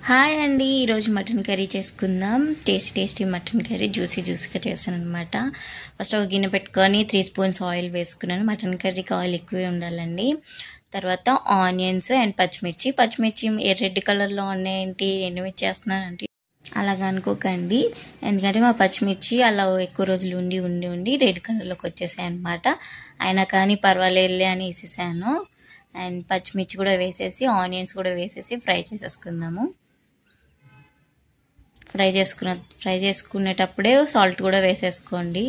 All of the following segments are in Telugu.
హాయ్ అండి, ఈరోజు మటన్ కర్రీ చేసుకుందాం. టేస్టీ మటన్ కర్రీ జ్యూసీగా చేశాను అనమాట. ఫస్ట్ ఒక గిన్నె పెట్టుకొని 3 స్పూన్స్ ఆయిల్ వేసుకున్నాను. మటన్ కర్రీకి ఆయిల్ ఎక్కువే ఉండాలండి. తర్వాత ఆనియన్స్ అండ్ పచ్చిమిర్చి రెడ్ కలర్లో ఉన్నాయేంటి, ఎండుమిర్చి వేస్తున్నానంటే అలాగ అనుకోకండి. ఎందుకంటే మా పచ్చిమిర్చి అలా ఎక్కువ రోజులు ఉండి రెడ్ కలర్లోకి వచ్చేసాయి అనమాట. అయినా కానీ పర్వాలేదులే అని వేసేసాను. అండ్ పచ్చిమిర్చి కూడా వేసేసి ఆనియన్స్ కూడా వేసేసి ఫ్రై చేసేసుకుందాము. ఫ్రై చేసుకునేటప్పుడే సాల్ట్ కూడా వేసేసుకోండి.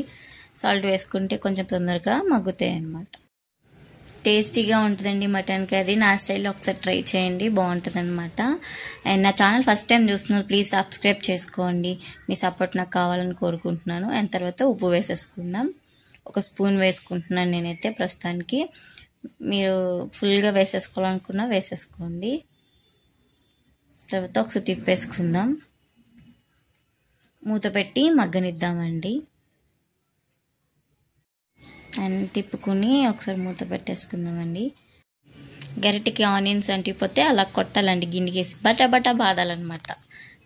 సాల్ట్ వేసుకుంటే కొంచెం తొందరగా మగ్గుతాయి అన్నమాట. టేస్టీగా ఉంటుందండి మటన్ కర్రీ. నా స్టైల్లో ఒకసారి ట్రై చేయండి, బాగుంటుంది అనమాట. అండ్ నా ఛానల్ ఫస్ట్ టైం చూస్తున్నారు, ప్లీజ్ సబ్స్క్రైబ్ చేసుకోండి. మీ సపోర్ట్ నాకు కావాలని కోరుకుంటున్నాను. అండ్ తర్వాత ఉప్పు వేసేసుకుందాం. 1 స్పూన్ వేసుకుంటున్నాను నేనైతే ప్రస్తుతానికి. మీరు ఫుల్గా వేసేసుకోవాలనుకున్నా వేసేసుకోండి. తర్వాత ఒకసారి తిప్పేసుకుందాం. మూత పెట్టి మగ్గనిద్దామండి. అండ్ తిప్పుకుని ఒకసారి మూత పెట్టేసుకుందామండి. గరిటెకి ఆనియన్స్ అంటిపోతే అలా కొట్టాలండి, గిన్నెకేసి బటా బాదాలన్నమాట.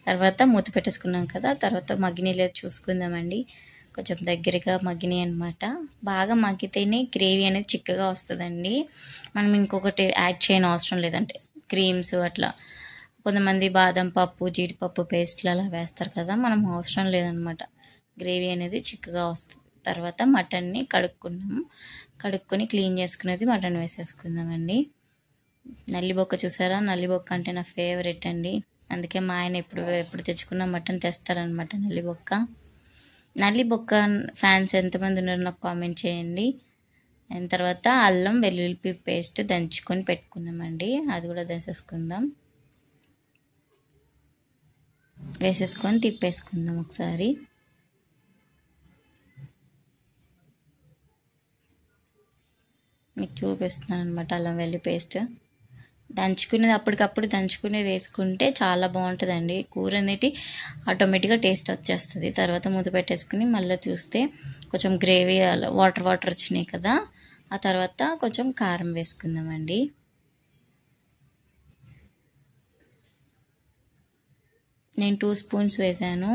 తర్వాత మూత పెట్టేసుకున్నాం కదా, తర్వాత మగ్గినీళ్ళు చూసుకుందామండి. కొంచెం దగ్గరగా మగ్గినాయి అనమాట. బాగా మగ్గితేనే గ్రేవీ అనేది చిక్కగా వస్తుందండి. మనం ఇంకొకటి యాడ్ చేయని అవసరం లేదంటే క్రీమ్స్ అట్లా. కొంతమంది బాదం పప్పు, జీడిపప్పు పేస్ట్లు అలా వేస్తారు కదా, మనం అవసరం లేదనమాట. గ్రేవీ అనేది చిక్కగా వస్తుంది. తర్వాత మటన్ని కడుక్కొని క్లీన్ చేసుకునేది మటన్ వేసేసుకుందామండి. నల్లిబొక్క చూసారా, నల్లిబొక్క అంటే నా ఫేవరెట్ అండి. అందుకే మా ఆయన ఎప్పుడు తెచ్చుకున్న మటన్ తెస్తారనమాట నల్లిబొక్క ఫ్యాన్స్ ఎంతమంది ఉన్నారో నాకు కామెంట్ చేయండి. అండ్ తర్వాత అల్లం వెల్లుల్లి పేస్ట్ దంచుకొని పెట్టుకున్నామండి, అది కూడా వేసేసుకొని తిప్పేసుకుందాం ఒకసారి. మీకు చూపిస్తున్నాను అనమాట. అల్లం వెల్లుల్లి పేస్ట్ దంచుకునేది అప్పటికప్పుడు దంచుకునేది వేసుకుంటే చాలా బాగుంటుందండి. కూర అనేది ఆటోమేటిక్గా టేస్ట్ వచ్చేస్తుంది. తర్వాత మూత పెట్టేసుకుని మళ్ళీ చూస్తే కొంచెం గ్రేవీ వాటర్ వచ్చినాయి కదా, ఆ తర్వాత కొంచెం కారం వేసుకుందామండి. నేను 2 స్పూన్స్ వేసాను.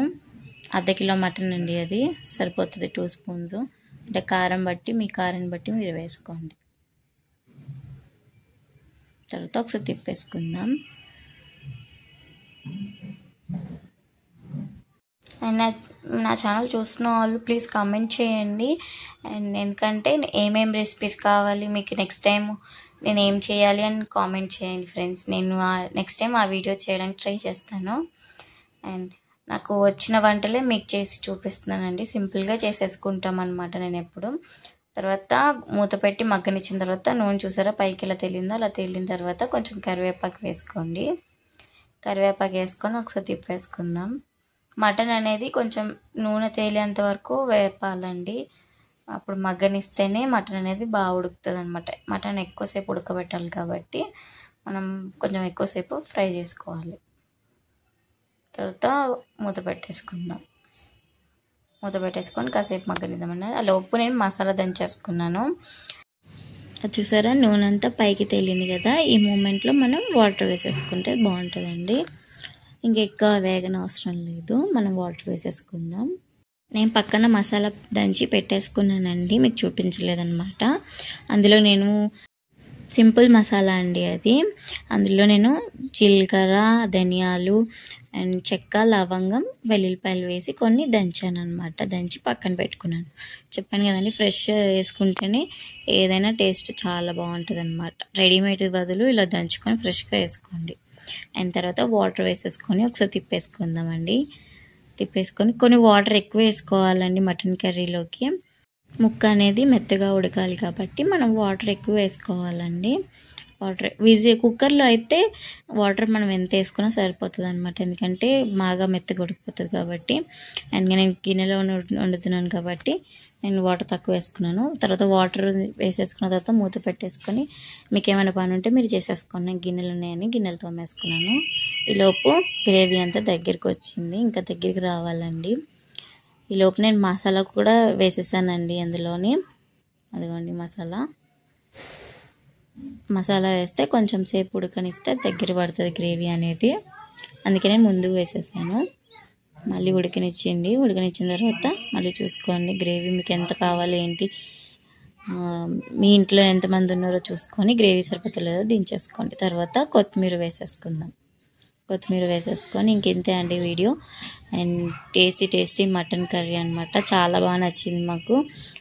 ½ కిలో మటన్ అండి, అది సరిపోతుంది 2 స్పూన్స్. అంటే కారం బట్టి మీ కారాన్ని బట్టి మీరు వేసుకోండి. తర్వాత ఒకసారి తిప్పేసుకుందాం. అండ్ నా ఛానల్ చూస్తున్న వాళ్ళు ప్లీజ్ కామెంట్ చేయండి. అండ్ ఎందుకంటే ఏమేమి రెసిపీస్ కావాలి మీకు, నెక్స్ట్ టైం నేను ఏం చేయాలి అని కామెంట్ చేయండి ఫ్రెండ్స్. నేను నెక్స్ట్ టైం ఆ వీడియో చేయడానికి ట్రై చేస్తాను. అండ్ నాకు వచ్చిన వంటలే మీకు చేసి చూపిస్తున్నానండి. సింపుల్గా చేసేసుకుంటాం అనమాట నేను ఎప్పుడు. తర్వాత మూత పెట్టి మగ్గనిచ్చిన తర్వాత నూనె చూసారా పైకి ఎలా తేలిందో, అలా తేలిన తర్వాత కొంచెం కరివేపాకు వేసుకోండి. కరివేపాకు వేసుకొని ఒకసారి తిప్పేసుకుందాం. మటన్ అనేది కొంచెం నూనె తేలేంత వరకు వేపాలండి. అప్పుడు మగ్గనిస్తేనే మటన్ అనేది బాగా ఉడుకుతుంది అనమాట. మటన్ ఎక్కువసేపు ఉడకబెట్టాలి కాబట్టి మనం కొంచెం ఎక్కువసేపు ఫ్రై చేసుకోవాలి. తర్వాత మూత పెట్టేసుకొని కాసేపు మగ్గనిద్దామన్నది. అలా ఉప్పు నేను మసాలా దంచేసుకున్నాను. అది చూసారా నూనె అంతా పైకి తేలింది కదా, ఈ మూమెంట్లో మనం వాటర్ వేసేసుకుంటే బాగుంటుందండి. ఇంకెక్కువ వేగన అవసరం లేదు, మనం వాటర్ వేసేసుకుందాం. నేను పక్కన మసాలా దంచి పెట్టేసుకున్నానండి, మీకు చూపించలేదన్నమాట. అందులో నేను సింపుల్ మసాలా అండి అది. అందులో నేను జీలకర్ర, ధనియాలు అండ్ చెక్క, లవంగం, వెల్లుల్లిపాయలు వేసి కొన్ని దంచాను అనమాట. దంచి పక్కన పెట్టుకున్నాను. చెప్పాను కదండి, ఫ్రెష్ వేసుకుంటేనే ఏదైనా టేస్ట్ చాలా బాగుంటుంది అనమాట. రెడీమేడ్ బదులు ఇలా దంచుకొని ఫ్రెష్గా వేసుకోండి. అయిన తర్వాత వాటర్ వేసేసుకొని ఒకసారి తిప్పేసుకుందామండి. తిప్పేసుకొని కొన్ని వాటర్ ఎక్కువ వేసుకోవాలండి మటన్ కర్రీలోకి. ముక్క అనేది మెత్తగా ఉడకాలి కాబట్టి మనం వాటర్ ఎక్కువ వేసుకోవాలండి. కుక్కర్లో అయితే వాటర్ మనం ఎంత వేసుకున్నా సరిపోతుంది అనమాట. ఎందుకంటే బాగా మెత్తగా ఉడికిపోతుంది కాబట్టి. అండ్ నేను గిన్నెలో వండుతున్నాను కాబట్టి నేను వాటర్ తక్కువ వేసుకున్నాను. తర్వాత వాటర్ వేసేసుకున్న తర్వాత మూత పెట్టేసుకొని మీకు ఏమైనా పని ఉంటే మీరు చేసేసుకోండి. నేను గిన్నెలు ఉన్నాయని గిన్నెలు తోమేసుకున్నాను. ఈలోపు గ్రేవీ అంతా దగ్గరికి వచ్చింది, ఇంకా దగ్గరికి రావాలండి. ఈలోపు నేను మసాలా కూడా వేసేసానండి అందులోని. అదిగోండి మసాలా వేస్తే కొంచెం సేపు ఉడకనిస్తే దగ్గర పడుతుంది గ్రేవీ అనేది. అందుకనే ముందు వేసేసాను. మళ్ళీ ఉడకనిచ్చిన తర్వాత మళ్ళీ చూసుకోండి గ్రేవీ మీకు ఎంత కావాలి ఏంటి, మీ ఇంట్లో ఎంతమంది ఉన్నారో చూసుకొని గ్రేవీ సరిపోతలేదో దించేసుకోండి. తర్వాత కొత్తిమీర వేసేసుకుందాం. కొత్తిమీర వేసేసుకొని ఇంకెంతే అండి video. And tasty mutton curry అనమాట. చాలా బాగా నచ్చింది మాకు.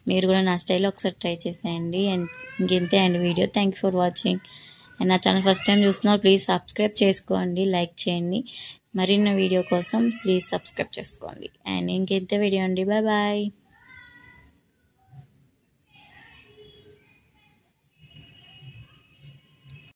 మీరు కూడా నా స్టైల్లో ఒకసారి ట్రై చేసేయండి. అండ్ ఇంకెంతే అండి video. Thank you for watching. And నా ఛానల్ ఫస్ట్ టైం చూస్తున్నారు ప్లీజ్ సబ్స్క్రైబ్ చేసుకోండి, లైక్ చేయండి. మరిన్ని వీడియో కోసం ప్లీజ్ సబ్స్క్రైబ్ చేసుకోండి. అండ్ ఇంకెంతే వీడియో అండి. Bye bye.